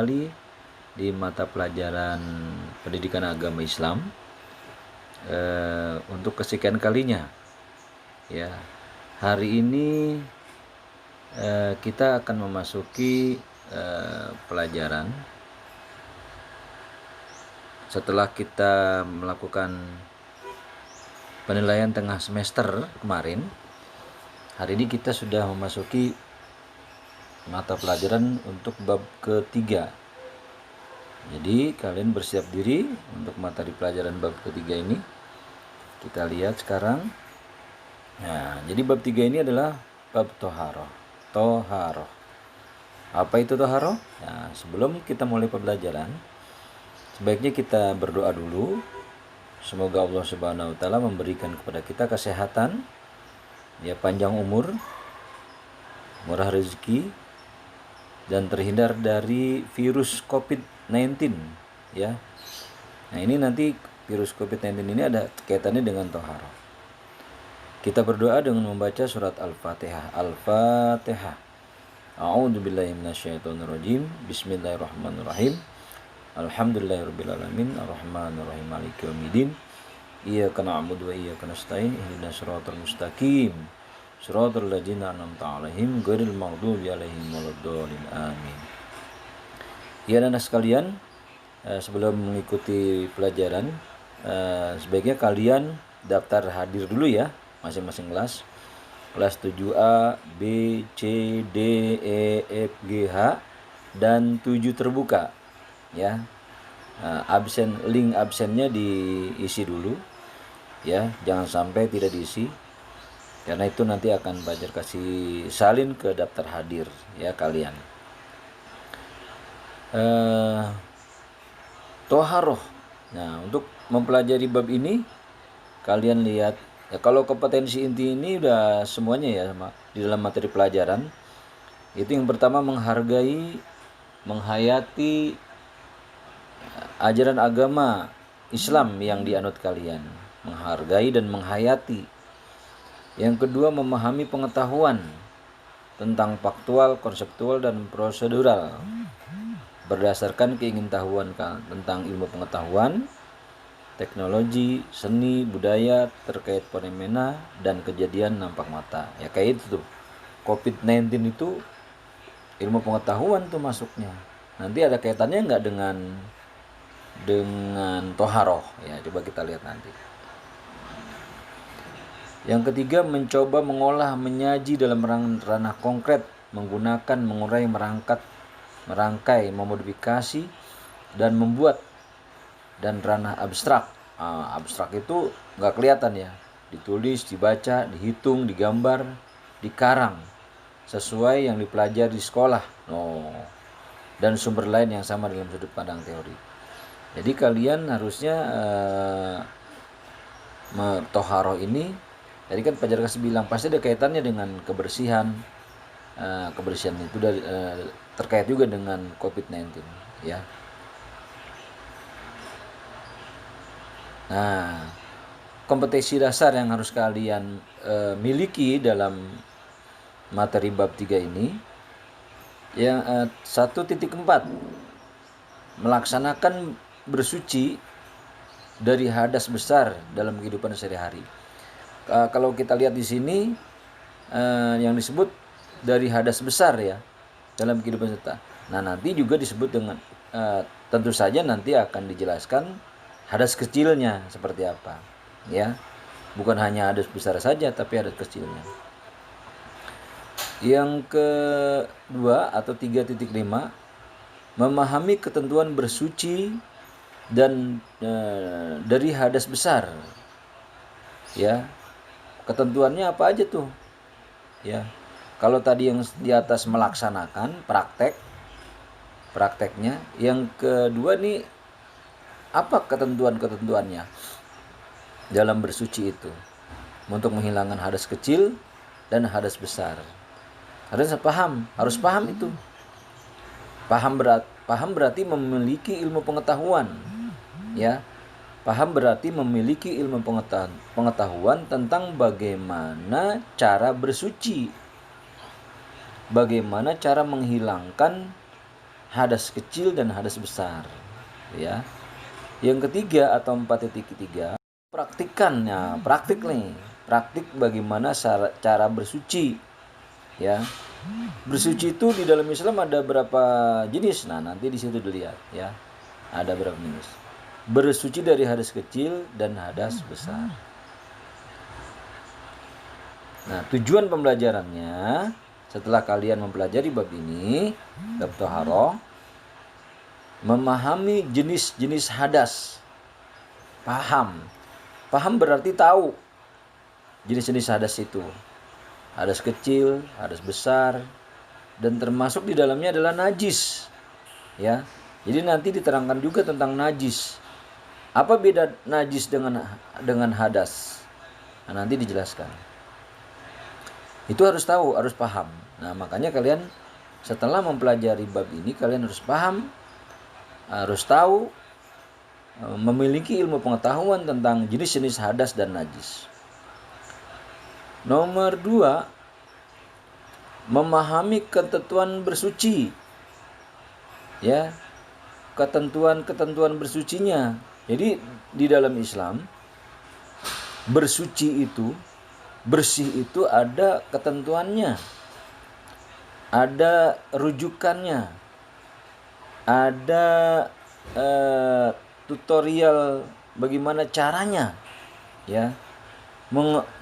kali di mata pelajaran pendidikan agama Islam untuk kesekian kalinya. Ya, hari ini kita akan memasuki pelajaran setelah kita melakukan penilaian tengah semester kemarin. Hari ini kita sudah memasuki mata pelajaran untuk bab ketiga. Jadi kalian bersiap diri untuk materi pelajaran bab ketiga ini. Kita lihat sekarang. Nah, jadi bab 3 ini adalah bab toharoh. Toharoh. Apa itu toharoh? Nah, sebelum kita mulai pembelajaran, sebaiknya kita berdoa dulu. Semoga Allah Subhanahu wa taala memberikan kepada kita kesehatan, ya, panjang umur, murah rezeki, dan terhindar dari virus COVID-19, ya. Nah, ini nanti virus COVID-19 ini ada kaitannya dengan toharoh. Kita berdoa dengan membaca surat Al-Fatihah. Al-Fatihah. A'udzubillahi minasyaitonirrajim. Bismillahirrahmanirrahim. Alhamdulillahirabbil alamin, arrahmanirrahim, maliki yaumiddin. Iyyaka na'budu wa iyyaka nasta'in. Ihdinas siratal mustaqim. Shiratal ladzina an'amta 'alaihim ghairil maghdubi 'alaihim waladdallin. Amin. Ya, anak sekalian, sebelum mengikuti pelajaran, sebaiknya kalian daftar hadir dulu ya, masing-masing kelas. Kelas 7A, B, C, D, E, F, G, H, dan 7 terbuka. Ya, link absennya diisi dulu, ya, jangan sampai tidak diisi, karena itu nanti akan Fajar kasih salin ke daftar hadir, ya, kalian. Toharoh. Nah, untuk mempelajari bab ini kalian lihat, ya, kalau kompetensi inti ini udah semuanya ya, di dalam materi pelajaran. Itu yang pertama, menghayati ajaran agama Islam yang dianut kalian. Menghargai dan menghayati. Yang kedua, memahami pengetahuan tentang faktual, konseptual, dan prosedural berdasarkan keingintahuan tentang ilmu pengetahuan, teknologi, seni, budaya terkait fenomena dan kejadian nampak mata. Ya, kayak itu tuh. COVID-19 itu ilmu pengetahuan tuh masuknya. Nanti ada kaitannya nggak dengan toharoh? Ya, coba kita lihat nanti. Yang ketiga, mencoba mengolah, menyaji dalam ranah konkret, menggunakan, mengurai, merangkai, memodifikasi, dan membuat, dan ranah abstrak. Abstrak itu nggak kelihatan ya, ditulis, dibaca, dihitung, digambar, dikarang sesuai yang dipelajari di sekolah, dan sumber lain yang sama dalam sudut pandang teori. Jadi kalian harusnya toharoh ini, tadi kan Fajar kasih bilang pasti ada kaitannya dengan kebersihan. Kebersihan itu terkait juga dengan COVID-19, ya. Nah, kompetensi dasar yang harus kalian miliki dalam materi bab 3 ini, yang 1.4, melaksanakan bersuci dari hadas besar dalam kehidupan sehari-hari. Kalau kita lihat di sini, yang disebut dari hadas besar ya dalam kehidupan kita. Nah, nanti juga disebut dengan tentu saja nanti akan dijelaskan hadas kecilnya seperti apa, ya. Bukan hanya hadas besar saja, tapi hadas kecilnya. Yang kedua atau 3.5, memahami ketentuan bersuci dan dari hadas besar. Ya. Ketentuannya apa aja tuh? Ya. Kalau tadi yang di atas melaksanakan, prakteknya. Yang kedua nih, apa ketentuannya dalam bersuci itu? Untuk menghilangkan hadas kecil dan hadas besar. Harus paham itu. Paham berarti memiliki ilmu pengetahuan, ya. Paham berarti memiliki ilmu pengetahuan tentang bagaimana cara bersuci, bagaimana cara menghilangkan hadas kecil dan hadas besar, ya. Yang ketiga atau 4.3, praktikannya, praktik nih, praktik bagaimana cara bersuci, ya. Bersuci itu di dalam Islam ada berapa jenis? Nah, nanti di situ dilihat, ya. Ada berapa jenis? Bersuci dari hadas kecil dan hadas besar. Nah, tujuan pembelajarannya setelah kalian mempelajari bab ini, bab Thaharah, memahami jenis-jenis hadas. Paham berarti tahu jenis-jenis hadas itu. Hadas kecil, hadas besar, dan termasuk di dalamnya adalah najis. Ya. Jadi nanti diterangkan juga tentang najis. Apa beda najis dengan hadas? Nah, nanti dijelaskan. Itu harus tahu, harus paham. Nah, makanya kalian setelah mempelajari bab ini, kalian harus paham, harus tahu, memiliki ilmu pengetahuan tentang jenis-jenis hadas dan najis. Nomor 2, memahami ketentuan bersuci. Ya, ketentuan bersucinya. Jadi di dalam Islam, bersuci itu, bersih itu ada ketentuannya, ada rujukannya, ada tutorial bagaimana caranya, ya.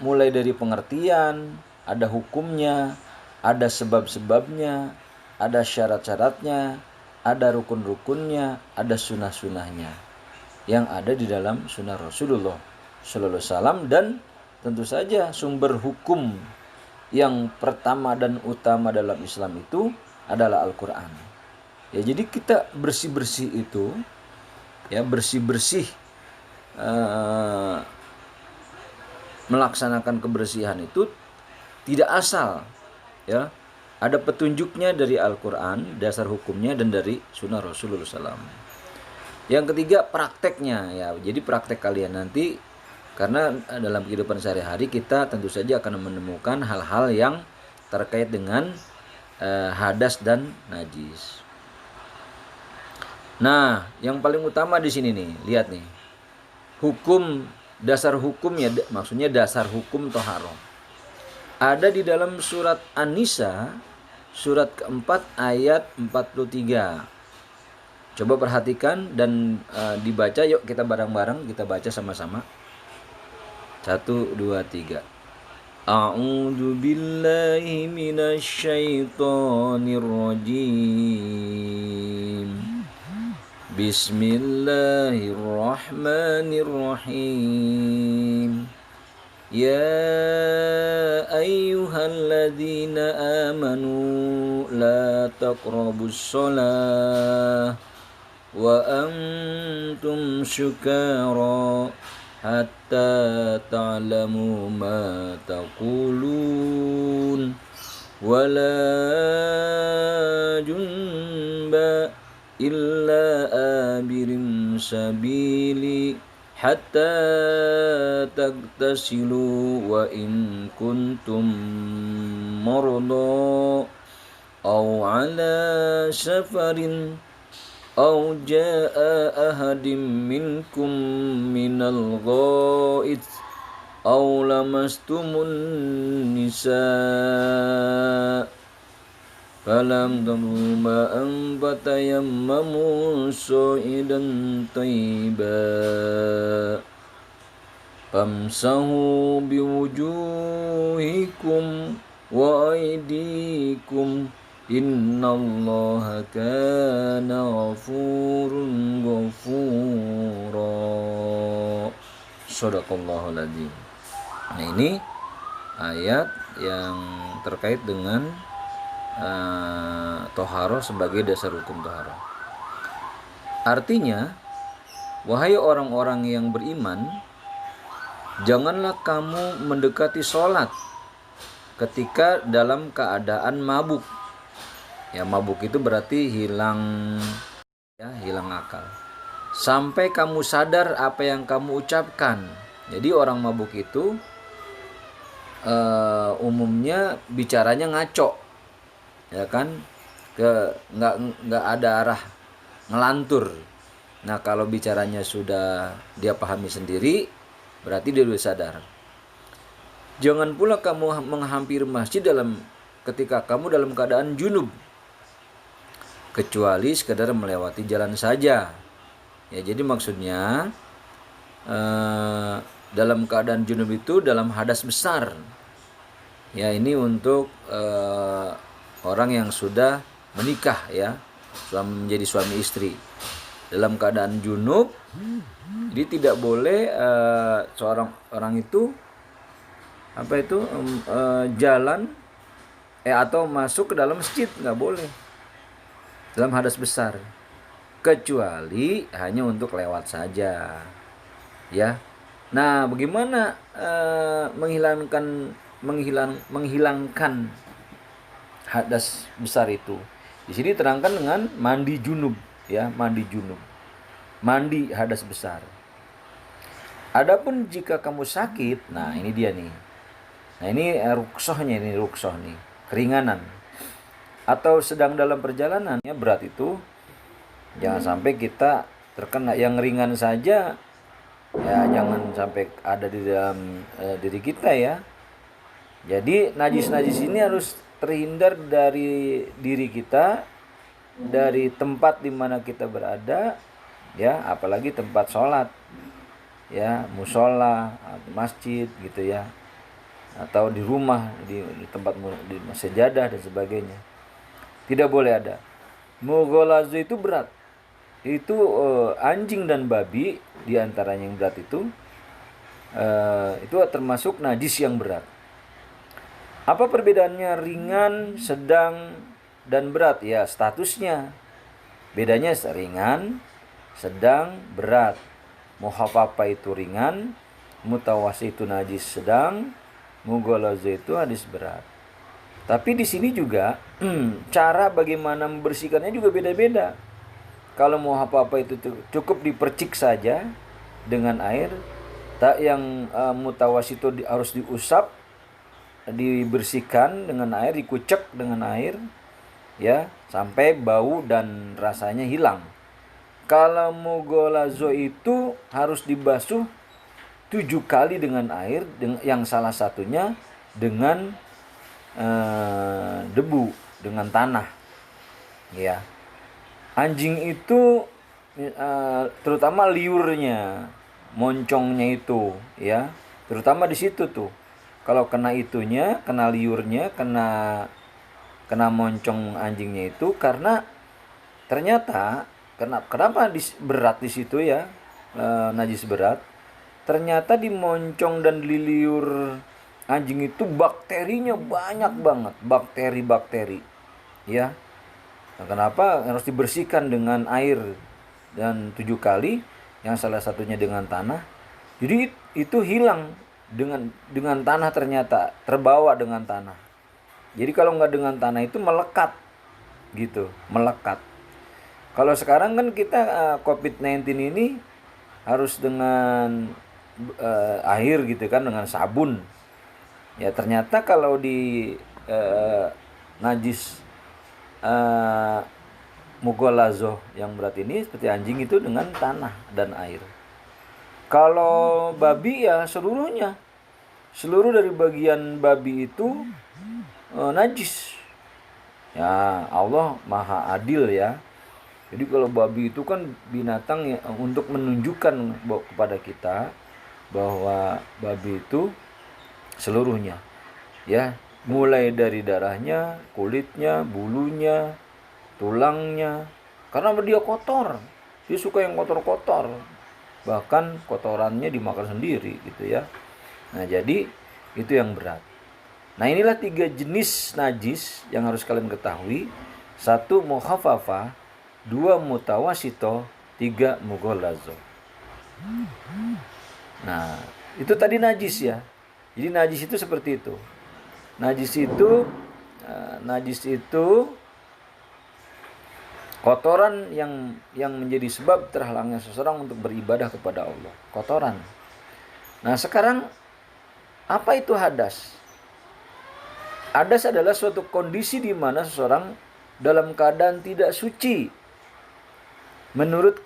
Mulai dari pengertian, ada hukumnya, ada sebab-sebabnya, ada syarat-syaratnya, ada rukun-rukunnya, ada sunnah-sunnahnya yang ada di dalam sunnah Rasulullah Sallallahu Alaihi Wasallam. Dan tentu saja sumber hukum yang pertama dan utama dalam Islam itu adalah Al-Quran. Ya, jadi kita bersih-bersih itu, ya, bersih-bersih, melaksanakan kebersihan itu tidak asal, ya. Ada petunjuknya dari Al-Quran, dasar hukumnya, dan dari sunnah Rasulullah SAW. Yang ketiga, prakteknya, ya. Jadi praktek kalian nanti, karena dalam kehidupan sehari-hari kita tentu saja akan menemukan hal-hal yang terkait dengan hadas dan najis. Nah, yang paling utama di sini nih, lihat nih, hukum, dasar hukumnya, maksudnya dasar hukum Thaharah, ada di dalam surat An-Nisa, surat keempat ayat 43. Coba perhatikan dan dibaca. Yuk kita bareng-bareng kita baca sama-sama. 1, 2, 3. A'udzu billahi minasyaitonir rajim. Bismillahirrahmanirrahim. Ya ayyuhalladzina amanu la taqrabus shalah wa antum syukara hatta ta'lamu ma taqulun wa la junba illa abirim sabili hatta tagtasilu wa in kuntum marda aw ala safarin aw jaa ahadim minkum minal ghaid aw lamastumun nisa falam tajidu ma'an fatayammamu sa'idan thayyiban famsahu biwujuhikum wa aydikum innallaha kana ghafurun ghafura. Shadaqallahul adzim. Nah, ini ayat yang terkait dengan Thaharah sebagai dasar hukum Thaharah. Artinya, wahai orang-orang yang beriman, janganlah kamu mendekati sholat ketika dalam keadaan mabuk. Ya, mabuk itu berarti hilang akal. Sampai kamu sadar apa yang kamu ucapkan. Jadi orang mabuk itu umumnya bicaranya ngaco, ya kan? nggak ada arah ngelantur. Nah, kalau bicaranya sudah dia pahami sendiri, berarti dia sudah sadar. Jangan pula kamu menghampiri masjid ketika kamu dalam keadaan junub, kecuali sekedar melewati jalan saja. Ya, jadi maksudnya dalam keadaan junub itu dalam hadas besar. Ya, ini untuk orang yang sudah menikah, ya, menjadi suami istri. Dalam keadaan junub, jadi tidak boleh seorang orang itu jalan atau masuk ke dalam masjid, nggak boleh dalam hadas besar, kecuali hanya untuk lewat saja, ya. Nah, bagaimana menghilangkan hadas besar itu? Di sini terangkan dengan mandi junub, ya, mandi hadas besar. Adapun jika kamu sakit, nah ini dia nih. Nah, ini rukhsah nih, keringanan. Atau sedang dalam perjalanan, ya, berat itu jangan sampai kita terkena. Yang ringan saja, ya, jangan sampai ada di dalam diri kita, ya. Jadi najis-najis ini harus terhindar dari diri kita, dari tempat di mana kita berada, ya, apalagi tempat sholat, ya, musola, masjid gitu, ya, atau di rumah, di tempat di sejadah dan sebagainya. Tidak boleh ada. Mughalazo itu berat. Itu anjing dan babi diantaranya yang berat itu termasuk najis yang berat. Apa perbedaannya ringan, sedang, dan berat? Ya, statusnya. Bedanya ringan, sedang, berat. Muhaffafa itu ringan, mutawasi itu najis sedang, mughalazo itu najis berat. Tapi di sini juga cara bagaimana membersihkannya juga beda-beda. Kalau muhaffafa itu cukup dipercik saja dengan air. Yang mutawasi itu harus diusap, dibersihkan dengan air, dikucek dengan air, ya, sampai bau dan rasanya hilang. Kalau mughalazo itu harus dibasuh 7 kali dengan air, yang salah satunya dengan debu, dengan tanah, ya. Anjing itu terutama liurnya, moncongnya itu, ya, terutama di situ tuh. Kalau kena itunya, kena liurnya, kena moncong anjingnya itu, karena ternyata kenapa berat di situ, ya, najis berat. Ternyata di moncong dan di liur anjing itu bakterinya banyak banget, bakteri, ya. Nah, kenapa harus dibersihkan dengan air dan 7 kali, yang salah satunya dengan tanah. Jadi itu hilang dengan tanah, ternyata terbawa dengan tanah. Jadi kalau nggak dengan tanah itu melekat, gitu, melekat. Kalau sekarang kan kita COVID-19 ini harus dengan air, gitu kan, dengan sabun. Ya, ternyata kalau di najis mughalazo yang berat ini seperti anjing itu dengan tanah dan air. Kalau babi, ya, seluruh dari bagian babi itu najis. Ya, Allah Maha Adil, ya. Jadi kalau babi itu kan binatang yang untuk menunjukkan kepada kita bahwa babi itu seluruhnya, ya, mulai dari darahnya, kulitnya, bulunya, tulangnya, karena dia kotor. Dia suka yang kotor-kotor. Bahkan kotorannya dimakan sendiri, gitu, ya. Nah, jadi itu yang berat. Nah, inilah 3 jenis najis yang harus kalian ketahui. 1 mukhaffafa, 2 mutawasito, 3 mughalazo. Nah, itu tadi najis, ya. Jadi najis itu seperti itu. Najis itu kotoran yang menjadi sebab terhalangnya seseorang untuk beribadah kepada Allah. Kotoran. Nah, sekarang apa itu hadas? Hadas adalah suatu kondisi di mana seseorang dalam keadaan tidak suci menurut